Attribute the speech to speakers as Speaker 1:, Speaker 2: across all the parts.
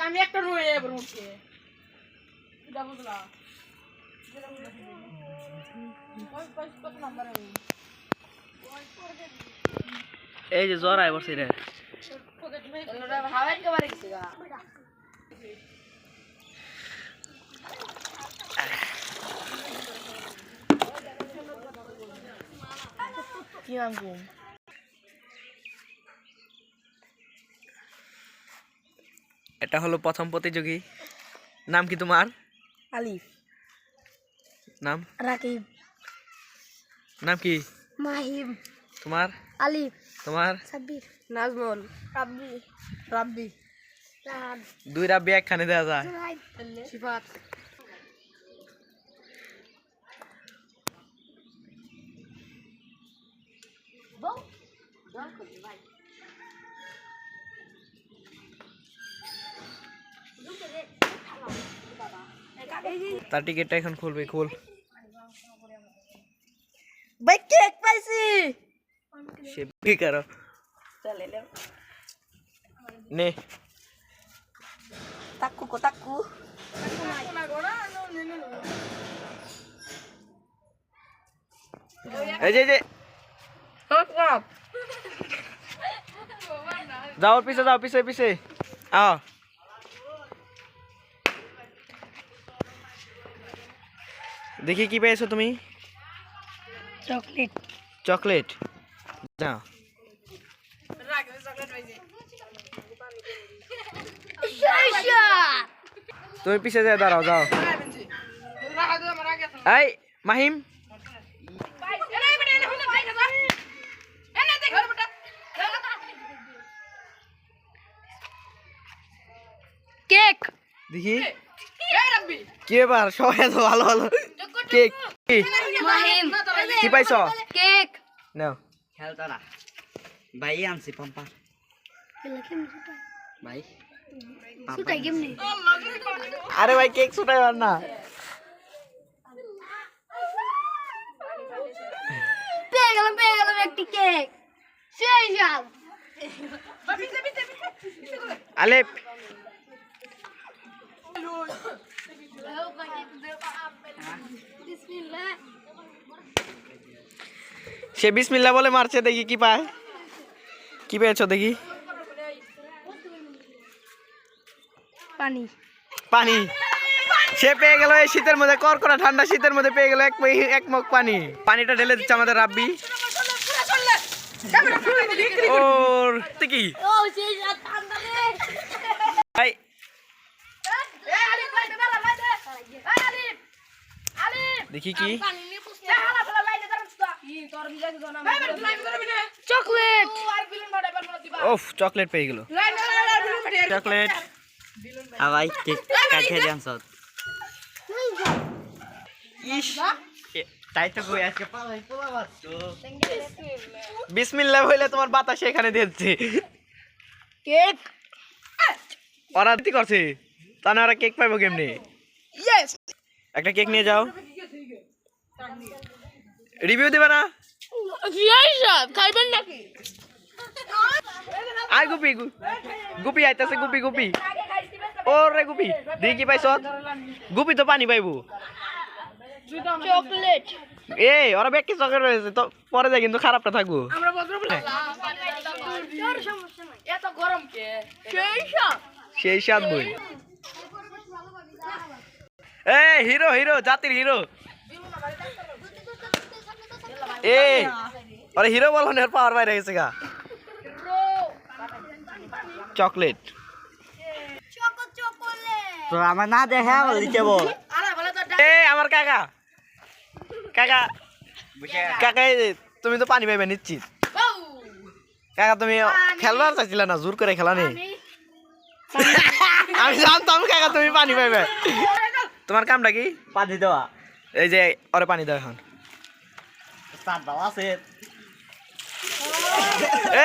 Speaker 1: আমি একটা রয়ে যাবো মুখে
Speaker 2: এই যে জ্বর আয় বসে রে
Speaker 1: কি আনবো
Speaker 2: এটা হলো প্রথম প্রতিযোগী নাম কি তোমার
Speaker 1: আলিফ
Speaker 2: নাম
Speaker 1: রাকিব
Speaker 2: নাম কি
Speaker 1: মাহিম
Speaker 2: তোমার
Speaker 1: আলিফ
Speaker 2: তোমার
Speaker 1: সাব্বির নাজমুল রাব্বি রাব্বি রাহাত
Speaker 2: দুই রাব্বি একখানে দেওয়া যায়
Speaker 1: সিফাত
Speaker 2: তার টিকিটটা এখন খুলবে খুল
Speaker 1: ভাই কেক পাইছি
Speaker 2: সে কি করো
Speaker 1: চলে
Speaker 2: নে
Speaker 1: তাক্কু কো তাক্কু
Speaker 2: এই যে যাও পিছে যাও পিছে পিছে আও দেখি কি পেয়েছো তুমি
Speaker 1: চকলেট
Speaker 2: চকলেট যাও তুমি পিছে যাও দাঁড়াও যাও এই মাহিম
Speaker 1: কেক
Speaker 2: দেখি কি ব্যাপার সবাই এত ভালো ভালো কেক কি
Speaker 1: মাহিম
Speaker 2: কি পাইছো
Speaker 1: কেক
Speaker 2: নাও
Speaker 3: খেলতো না ভাই আনছি পাম্পা ভাই
Speaker 1: সুতাই কেমনে
Speaker 2: আরে ভাই কেক ছুটাইবার না
Speaker 1: পেয়ে গেলাম একটি কেক সেই সব
Speaker 2: আলেপ সে বিসমিল্লাহ বলে মারছে দেখি কি পায় কি পেয়েছো দেখি
Speaker 1: পানি
Speaker 2: পানি সে পেয়ে গেল এই শীতের মধ্যে করকরা ঠান্ডা শীতের মধ্যে পেয়ে গেল এক মগ পানি পানিটা ঢেলে দিচ্ছে আমাদের রাব্বি ওর কি
Speaker 1: ও সেই সব ঠান্ডা রে
Speaker 2: ভাই দেখি কি
Speaker 1: চকলেট
Speaker 2: ওফ চকলেট পেয়ে গেল চকলেট
Speaker 3: ভাই কেক কাটে দিয়াছ
Speaker 2: ইস
Speaker 3: তাই তো কই আজকে পালাই পোলা বাচ্চো
Speaker 2: বিসমিল্লাহ হইলে তোমার বাতাস এখানে দিচ্ছে
Speaker 1: কেক
Speaker 2: ওরা দিতে করছে তাহলে ওরা কেক পাইবো কেমনি
Speaker 1: ইয়েস
Speaker 2: একটা কেক নিয়ে যাও রিভিউ দিবা না
Speaker 1: সেই সব খাইবেন নাকি
Speaker 2: আয় গুপি গুপি আইতাছে গুপি গুপি ওরে গুপি দেখি কি পাইছ গুপি তো পানি পাইবো
Speaker 1: চকলেট
Speaker 2: এই ওরা ব্যাগ কি চকলেট রয়েছে তো পরে যায় কিন্তু খারাপটা থাকবো
Speaker 1: আমরা বদর বলে তোর সমস্যা নাই এত গরম কে সেই সব
Speaker 2: সেই সাত বই এই হিরো হিরো জাতির হিরো এই আরে হিরো বলো না পাওয়ার বাইরে গেছে গা চকলেট
Speaker 3: তো আমার না দেখে বলি কেবল
Speaker 2: এই আমার কাকা কাকা কাকা এই যে, তুমি তো পানি পাইবে নিশ্চিত কাকা তুমি খেলবার চাইছিলে না জোর করে খেলা নেই আমি জানতাম কাকা তুমি পানি পাইবে তোমার কামটা কি
Speaker 3: পানি দেওয়া
Speaker 2: এই যে ওরে পানি দাও এখন
Speaker 3: সাত দেওয়া আছে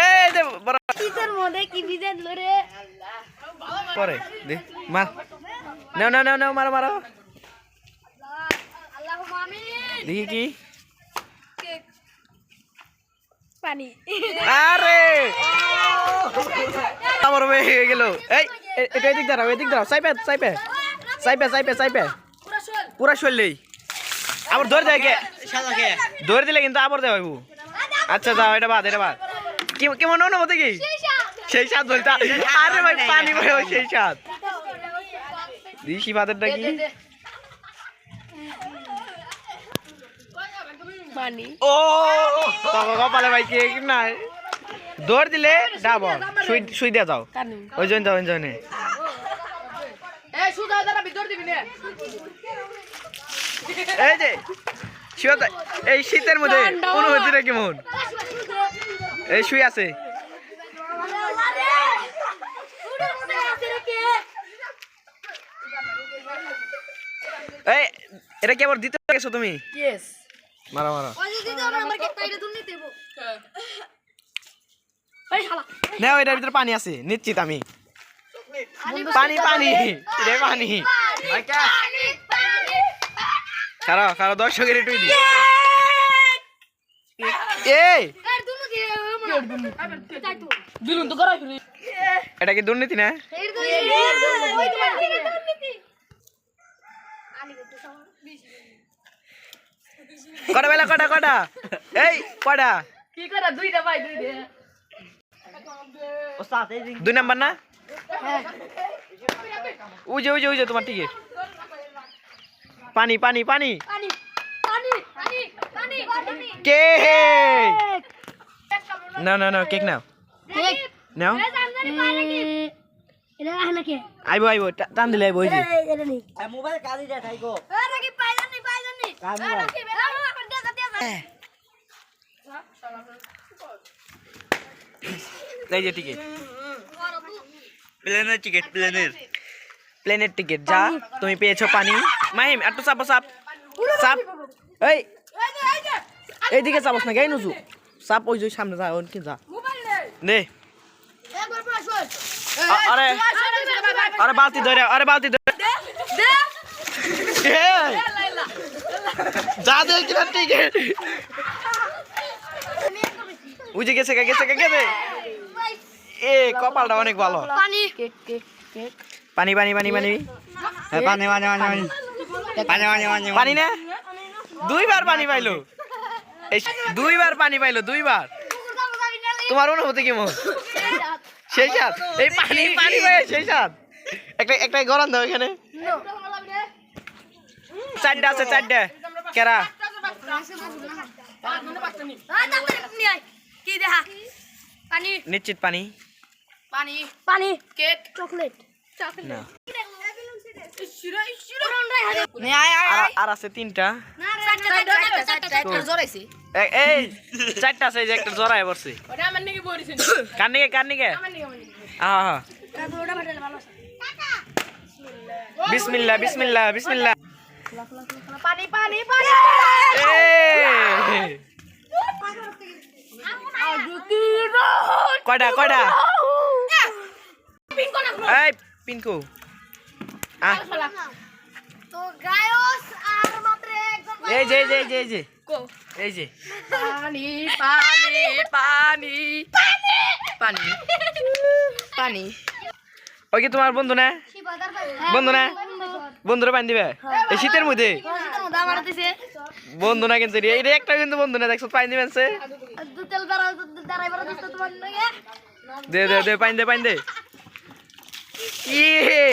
Speaker 2: এই যে বড়
Speaker 1: শীতের মধ্যে কি বিজেন লরে
Speaker 2: পরে দে মার নাও নাও নাও নাও মারো মারো
Speaker 1: আল্লাহুম্মা আমিন
Speaker 2: দেখি কি
Speaker 1: কেক পানি
Speaker 2: আরে আমার হয়ে গেল এই এটা এদিক দাঁড়াও চাইপে পুরা শরীরেই আবার ধরে দেয় কে ধরে দিলে কিন্তু আবার দেওয়া হইব আচ্ছা যাও এটা বাদ কেমন অনুভূতি কি সেই স্বাদ বলতে আরে ভাই পানি ভাই সেই স্বাদ ঋষি ভাতের নাকি ও কপালে ভাই কে নাই দৌড় দিলে ডাবো শুই দিয়া যাও ওই জন্য এই যে এই শীতের মধ্যে অনুভূতিটা কেমন এই শুই আছে এই এটা কি আবার দিতে গেছো তুমি মারা নাও এটার ভিতরে পানি আছে নিশ্চিত আমি পানি রে পানি খারাপ দর্শকের একটু দি এই এটা কি দুর্নীতি না কটা এই কটা
Speaker 1: কি করে দুইটা ভাই দুইটা
Speaker 3: ওস্তাদ এই
Speaker 2: 2 নাম্বার না ওই যে তোমার টিকিট পানি কে না কেক নাও নাও আইবো টান দিলে আইবো ওই যে
Speaker 3: মোবাইল কালি দে খাইগো
Speaker 2: এই যে টিকিট প্লেনের টিকিট যা তুমি পেয়েছো পানি মাহিম একটু চাপ এই এইদিকে চাপস না গাই নুজু চাপ ওই যে সামনে যা ওনকে যা নে আরে বালতি ধরে যা দে কিনা টিকিট ওই যে গেছে এ কপালটা অনেক ভালো পানি পানি না দুইবার পানি পাইলো দুইবার তোমার অনুভূতি কেমন সেই সাথ এই পানি পাই সেই সাথ একটা গরম দাও এখানে চারটা আছে কেরা নিশ্চিত পানি
Speaker 1: কেক চকলেট
Speaker 2: না আর আছে 3টা এই 4টা আছে যে একটা জড়ায় পড়ছে কার নিকে হ্যাঁ বিসমিল্লাহ
Speaker 1: পানি
Speaker 2: কয়টা এই পিনকু
Speaker 1: তো গায়স আর মাত্র একজন
Speaker 2: এই যে পানি ওই কি তোমার বন্ধু না বন্ধুরা পানি দিবে এই শীতের মধ্যে বন্ধু না কিন্তু এটা একটা কিন্তু বন্ধু না দেখছো পানি দিবেন সে দে পানি দে ইয়ে